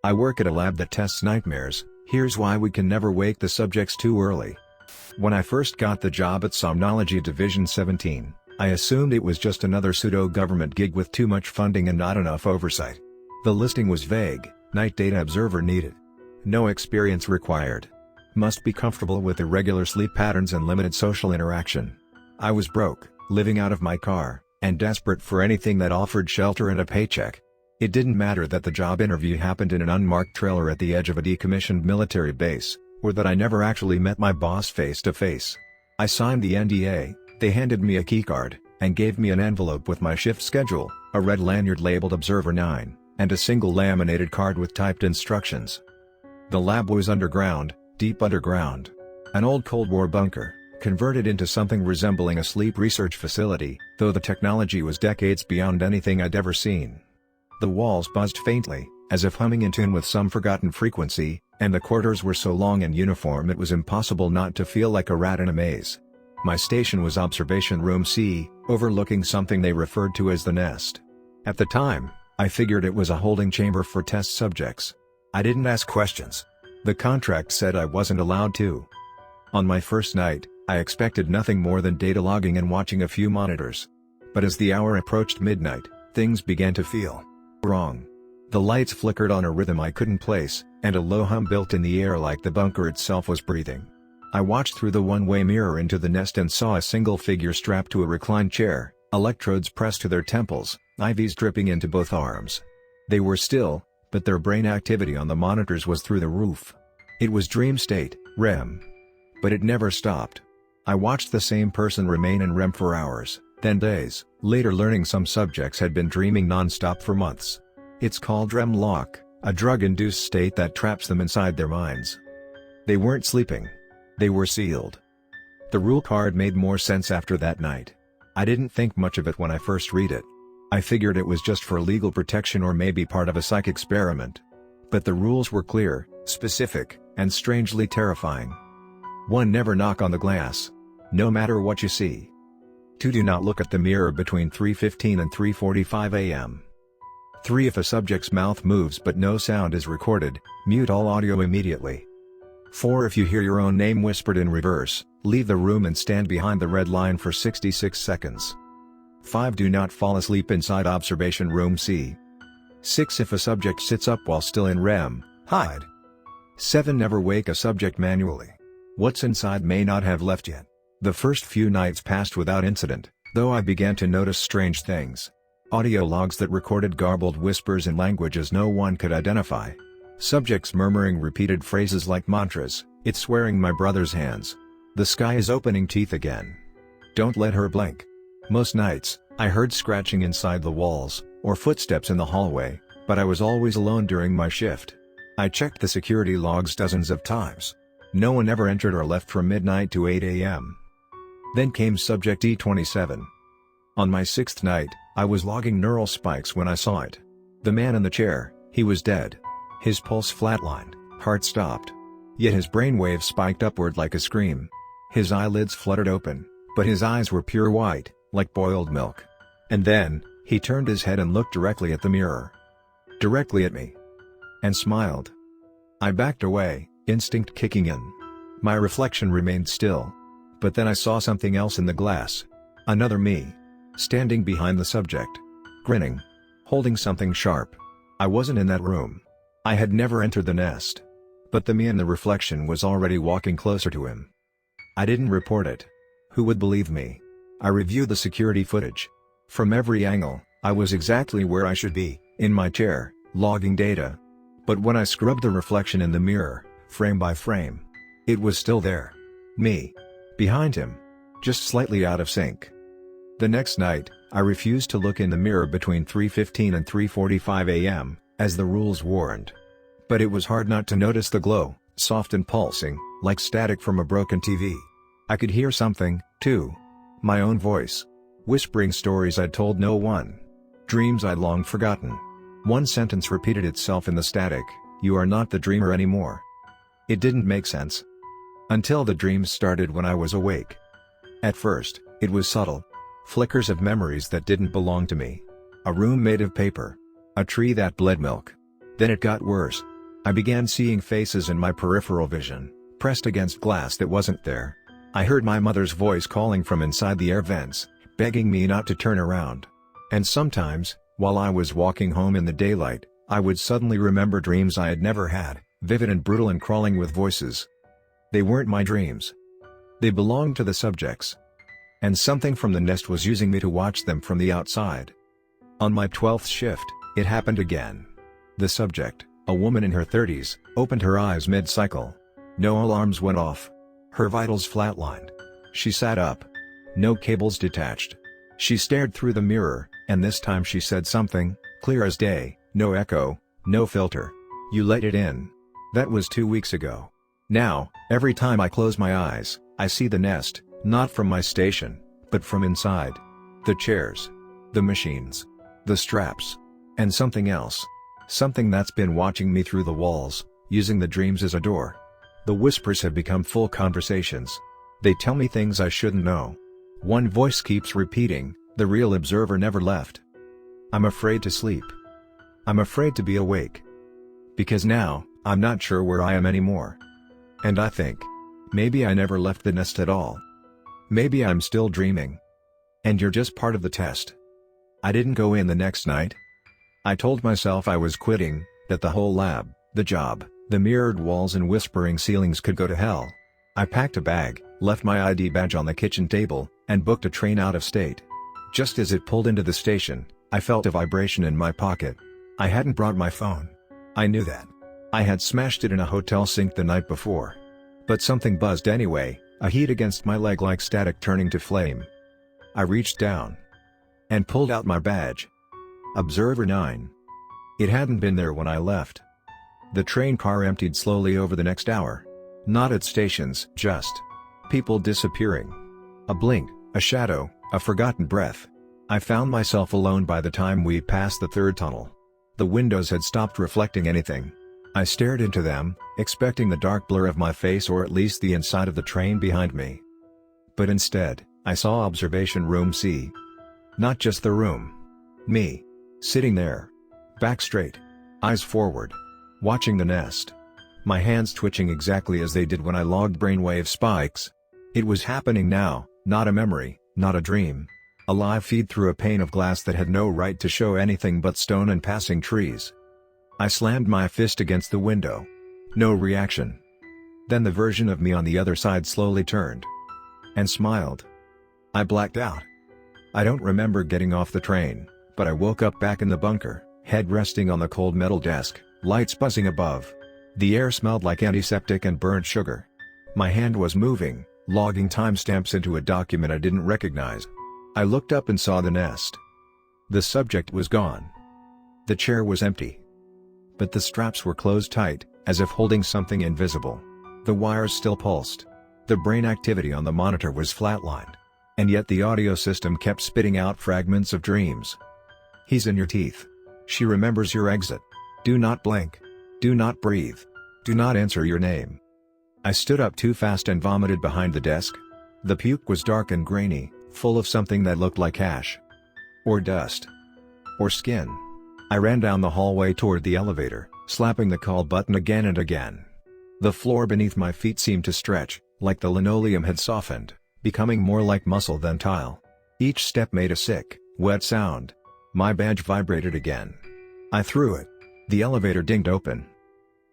I work at a lab that tests nightmares. Here's why we can never wake the subjects too early. When I first got the job at Somnology Division 17, I assumed it was just another pseudo-government gig with too much funding and not enough oversight. The listing was vague: night data observer needed. No experience required. Must be comfortable with irregular sleep patterns and limited social interaction. I was broke, living out of my car, and desperate for anything that offered shelter and a paycheck. It didn't matter that the job interview happened in an unmarked trailer at the edge of a decommissioned military base, or that I never actually met my boss face to face. I signed the NDA, they handed me a keycard, and gave me an envelope with my shift schedule, a red lanyard labeled Observer 9, and a single laminated card with typed instructions. The lab was underground, deep underground. An old Cold War bunker, converted into something resembling a sleep research facility, though the technology was decades beyond anything I'd ever seen. The walls buzzed faintly, as if humming in tune with some forgotten frequency, and the corridors were so long and uniform it was impossible not to feel like a rat in a maze. My station was Observation Room C, overlooking something they referred to as the Nest. At the time, I figured it was a holding chamber for test subjects. I didn't ask questions. The contract said I wasn't allowed to. On my first night, I expected nothing more than data logging and watching a few monitors. But as the hour approached midnight, things began to feel wrong. The lights flickered on a rhythm I couldn't place, and a low hum built in the air like the bunker itself was breathing. I watched through the one-way mirror into the nest and saw a single figure strapped to a reclined chair, electrodes pressed to their temples, IVs dripping into both arms. They were still, but their brain activity on the monitors was through the roof. It was dream state, REM. But it never stopped. I watched the same person remain in REM for hours, then days, later learning some subjects had been dreaming non-stop for months. It's called REM lock, a drug-induced state that traps them inside their minds. They weren't sleeping. They were sealed. The rule card made more sense after that night. I didn't think much of it when I first read it. I figured it was just for legal protection or maybe part of a psych experiment. But the rules were clear, specific, and strangely terrifying. 1. Never knock on the glass. No matter what you see. 2. Do not look at the mirror between 3:15 and 3:45 a.m. 3. If a subject's mouth moves but no sound is recorded, mute all audio immediately. 4. If you hear your own name whispered in reverse, leave the room and stand behind the red line for 66 seconds. 5. Do not fall asleep inside Observation Room C. 6. If a subject sits up while still in REM, hide. 7. Never wake a subject manually. What's inside may not have left yet. The first few nights passed without incident, though I began to notice strange things. Audio logs that recorded garbled whispers in languages no one could identify. Subjects murmuring repeated phrases like mantras, "It's swearing my brother's hands." "The sky is opening teeth again." "Don't let her blink." Most nights, I heard scratching inside the walls, or footsteps in the hallway, but I was always alone during my shift. I checked the security logs dozens of times. No one ever entered or left from midnight to 8 a.m. Then came Subject E27. On my 6th night, I was logging neural spikes when I saw it. The man in the chair, he was dead. His pulse flatlined, heart stopped. Yet his brainwaves spiked upward like a scream. His eyelids fluttered open, but his eyes were pure white, like boiled milk. And then, he turned his head and looked directly at the mirror. Directly at me. And smiled. I backed away, instinct kicking in. My reflection remained still. But then I saw something else in the glass. Another me. Standing behind the subject. Grinning. Holding something sharp. I wasn't in that room. I had never entered the nest. But the me in the reflection was already walking closer to him. I didn't report it. Who would believe me? I reviewed the security footage. From every angle, I was exactly where I should be, in my chair, logging data. But when I scrubbed the reflection in the mirror, frame by frame, it was still there. Me. Behind him. Just slightly out of sync. The next night, I refused to look in the mirror between 3:15 and 3:45 a.m., as the rules warned. But it was hard not to notice the glow, soft and pulsing, like static from a broken TV. I could hear something, too. My own voice. Whispering stories I'd told no one. Dreams I'd long forgotten. One sentence repeated itself in the static: "You are not the dreamer anymore." It didn't make sense. Until the dreams started when I was awake. At first, it was subtle. Flickers of memories that didn't belong to me. A room made of paper. A tree that bled milk. Then it got worse, I began seeing faces in my peripheral vision, pressed against glass that wasn't there. I heard my mother's voice calling from inside the air vents, begging me not to turn around. And sometimes, while I was walking home in the daylight, I would suddenly remember dreams I had never had, vivid and brutal and crawling with voices. They weren't my dreams. They belonged to the subjects. And something from the nest was using me to watch them from the outside. On my 12th shift, it happened again. The subject, a woman in her 30s, opened her eyes mid-cycle. No alarms went off. Her vitals flatlined. She sat up. No cables detached. She stared through the mirror, and this time she said something, clear as day, no echo, no filter. You let it in. That was 2 weeks ago. Now, every time I close my eyes, I see the nest, not from my station, but from inside. The chairs. The machines. The straps. And something else. Something that's been watching me through the walls, using the dreams as a door. The whispers have become full conversations. They tell me things I shouldn't know. One voice keeps repeating, the real observer never left. I'm afraid to sleep. I'm afraid to be awake. Because now, I'm not sure where I am anymore. And I think, maybe I never left the nest at all. Maybe I'm still dreaming. And you're just part of the test. I didn't go in the next night. I told myself I was quitting, that the whole lab, the job, the mirrored walls and whispering ceilings could go to hell. I packed a bag, left my ID badge on the kitchen table, and booked a train out of state. Just as it pulled into the station, I felt a vibration in my pocket. I hadn't brought my phone. I knew that. I had smashed it in a hotel sink the night before. But something buzzed anyway, a heat against my leg like static turning to flame. I reached down and pulled out my badge. Observer 9. It hadn't been there when I left. The train car emptied slowly over the next hour. Not at stations, just people disappearing. A blink, a shadow, a forgotten breath. I found myself alone by the time we passed the third tunnel. The windows had stopped reflecting anything. I stared into them, expecting the dark blur of my face or at least the inside of the train behind me. But instead, I saw Observation Room C. Not just the room. Me. Sitting there. Back straight. Eyes forward. Watching the nest. My hands twitching exactly as they did when I logged brainwave spikes. It was happening now, not a memory, not a dream. A live feed through a pane of glass that had no right to show anything but stone and passing trees. I slammed my fist against the window. No reaction. Then the version of me on the other side slowly turned. And smiled. I blacked out. I don't remember getting off the train, but I woke up back in the bunker, head resting on the cold metal desk, lights buzzing above. The air smelled like antiseptic and burnt sugar. My hand was moving, logging timestamps into a document I didn't recognize. I looked up and saw the nest. The subject was gone. The chair was empty. But the straps were closed tight, as if holding something invisible. The wires still pulsed. The brain activity on the monitor was flatlined. And yet the audio system kept spitting out fragments of dreams. He's in your teeth. She remembers your exit. Do not blink. Do not breathe. Do not answer your name. I stood up too fast and vomited behind the desk. The puke was dark and grainy, full of something that looked like ash. Or dust. Or skin. I ran down the hallway toward the elevator, slapping the call button again and again. The floor beneath my feet seemed to stretch, like the linoleum had softened, becoming more like muscle than tile. Each step made a sick, wet sound. My badge vibrated again. I threw it. The elevator dinged open.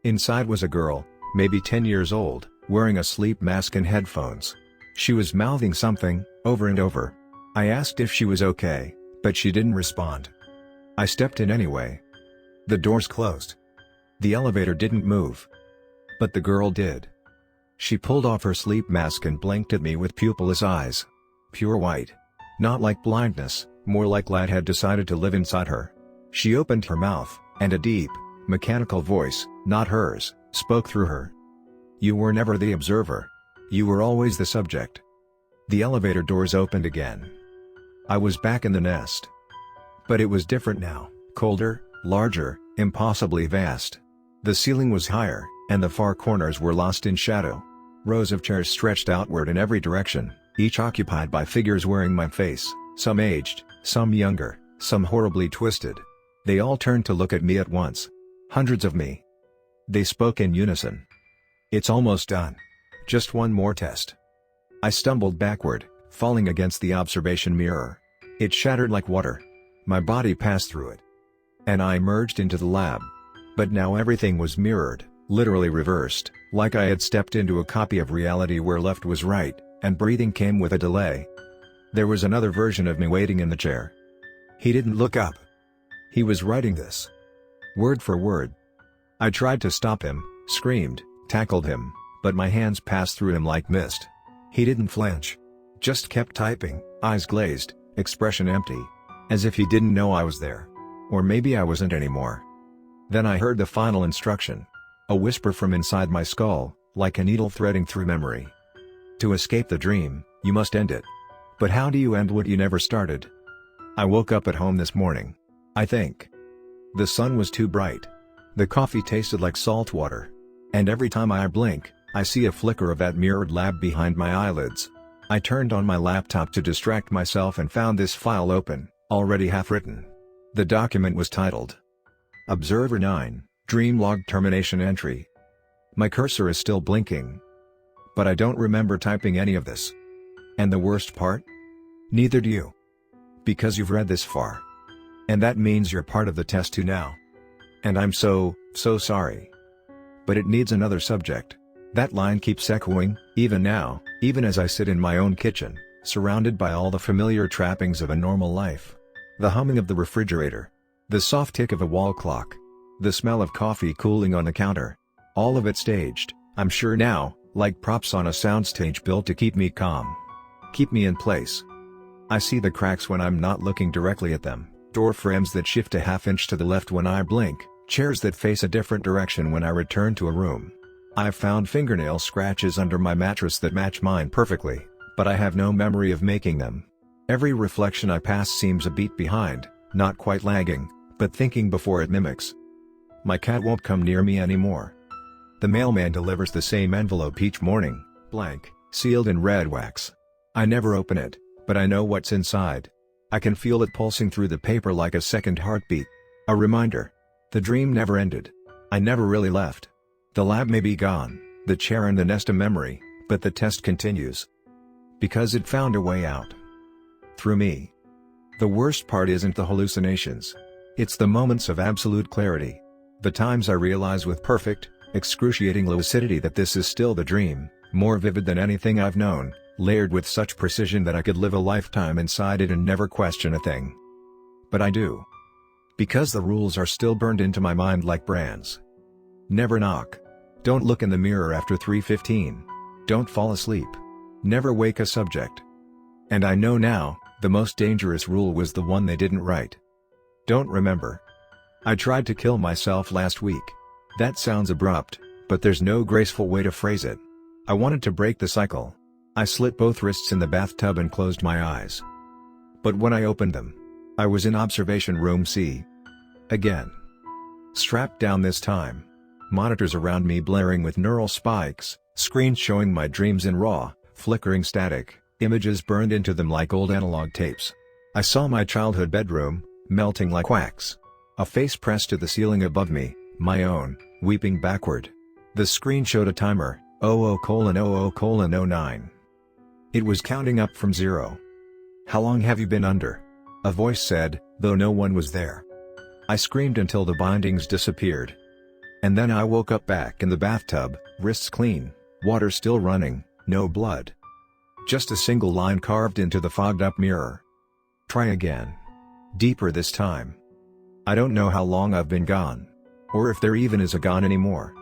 Inside was a girl, maybe 10 years old, wearing a sleep mask and headphones. She was mouthing something, over and over. I asked if she was okay, but she didn't respond. I stepped in anyway. The doors closed. The elevator didn't move. But the girl did. She pulled off her sleep mask and blinked at me with pupilless eyes. Pure white. Not like blindness, more like light had decided to live inside her. She opened her mouth, and a deep, mechanical voice, not hers, spoke through her. You were never the observer. You were always the subject. The elevator doors opened again. I was back in the nest. But it was different now, colder, larger, impossibly vast. The ceiling was higher, and the far corners were lost in shadow. Rows of chairs stretched outward in every direction, each occupied by figures wearing my face, some aged, some younger, some horribly twisted. They all turned to look at me at once. Hundreds of me. They spoke in unison. "It's almost done. Just one more test." I stumbled backward, falling against the observation mirror. It shattered like water. My body passed through it, and I emerged into the lab. But now everything was mirrored, literally reversed, like I had stepped into a copy of reality where left was right, and breathing came with a delay. There was another version of me waiting in the chair. He didn't look up. He was writing this, word for word. I tried to stop him, screamed, tackled him, but my hands passed through him like mist. He didn't flinch. Just kept typing, eyes glazed, expression empty. As if he didn't know I was there. Or maybe I wasn't anymore. Then I heard the final instruction. A whisper from inside my skull, like a needle threading through memory. To escape the dream, you must end it. But how do you end what you never started? I woke up at home this morning. I think. The sun was too bright. The coffee tasted like salt water. And every time I blink, I see a flicker of that mirrored lab behind my eyelids. I turned on my laptop to distract myself and found this file open, already half-written. The document was titled Observer 9, Dream Log Termination Entry. My cursor is still blinking. But I don't remember typing any of this. And the worst part? Neither do you. Because you've read this far. And that means you're part of the test too now. And I'm so sorry. But it needs another subject. That line keeps echoing, even now, even as I sit in my own kitchen, surrounded by all the familiar trappings of a normal life. The humming of the refrigerator. The soft tick of a wall clock. The smell of coffee cooling on the counter. All of it staged, I'm sure now, like props on a soundstage built to keep me calm. Keep me in place. I see the cracks when I'm not looking directly at them, door frames that shift a half-inch to the left when I blink, chairs that face a different direction when I return to a room. I've found fingernail scratches under my mattress that match mine perfectly, but I have no memory of making them. Every reflection I pass seems a beat behind, not quite lagging, but thinking before it mimics. My cat won't come near me anymore. The mailman delivers the same envelope each morning, blank, sealed in red wax. I never open it, but I know what's inside. I can feel it pulsing through the paper like a second heartbeat. A reminder. The dream never ended. I never really left. The lab may be gone, the chair and the nest of memory, but the test continues. Because it found a way out. Through me. The worst part isn't the hallucinations. It's the moments of absolute clarity. The times I realize with perfect, excruciating lucidity that this is still the dream, more vivid than anything I've known, layered with such precision that I could live a lifetime inside it and never question a thing. But I do. Because the rules are still burned into my mind like brands. Never knock. Don't look in the mirror after 3:15. Don't fall asleep. Never wake a subject. And I know now, the most dangerous rule was the one they didn't write. Don't remember. I tried to kill myself last week. That sounds abrupt, but there's no graceful way to phrase it. I wanted to break the cycle. I slit both wrists in the bathtub and closed my eyes. But when I opened them, I was in observation room C. Again. Strapped down this time. Monitors around me blaring with neural spikes, screens showing my dreams in raw, flickering static, images burned into them like old analog tapes. I saw my childhood bedroom, melting like wax. A face pressed to the ceiling above me, my own, weeping backward. The screen showed a timer, 00:00:09. It was counting up from 0. How long have you been under? A voice said, though no one was there. I screamed until the bindings disappeared. And then I woke up back in the bathtub, wrists clean, water still running, no blood. Just a single line carved into the fogged-up mirror. Try again. Deeper this time. I don't know how long I've been gone. Or if there even is a gone anymore.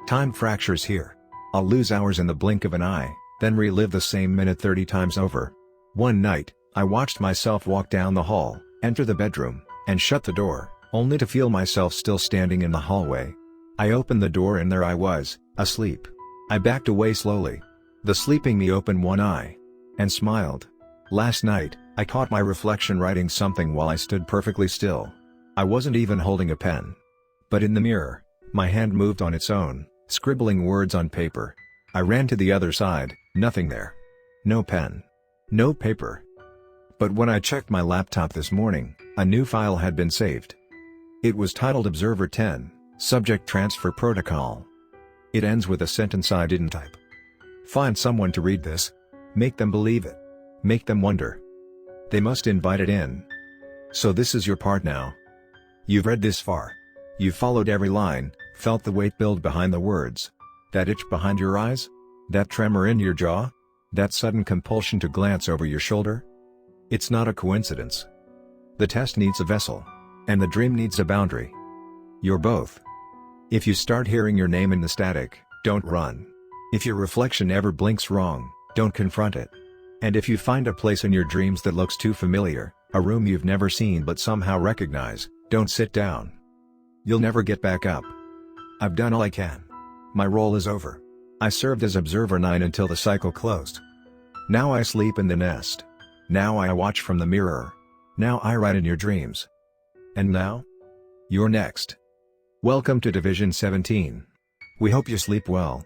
Time fractures here. I'll lose hours in the blink of an eye, then relive the same minute 30 times over. One night, I watched myself walk down the hall, enter the bedroom, and shut the door, only to feel myself still standing in the hallway. I opened the door and there I was, asleep. I backed away slowly. The sleeping me opened one eye. And smiled. Last night, I caught my reflection writing something while I stood perfectly still. I wasn't even holding a pen. But in the mirror, my hand moved on its own, scribbling words on paper. I ran to the other side, nothing there. No pen. No paper. But when I checked my laptop this morning, a new file had been saved. It was titled Observer 10, Subject transfer protocol. It ends with a sentence I didn't type. Find someone to read this. Make them believe it. Make them wonder. They must invite it in. So this is your part now. You've read this far. You've followed every line, felt the weight build behind the words. That itch behind your eyes? That tremor in your jaw? That sudden compulsion to glance over your shoulder? It's not a coincidence. The test needs a vessel. And the dream needs a boundary. You're both. If you start hearing your name in the static, don't run. If your reflection ever blinks wrong, don't confront it. And if you find a place in your dreams that looks too familiar, a room you've never seen but somehow recognize, don't sit down. You'll never get back up. I've done all I can. My role is over. I served as Observer 9 until the cycle closed. Now I sleep in the nest. Now I watch from the mirror. Now I write in your dreams. And now? You're next. Welcome to Division 17. We hope you sleep well.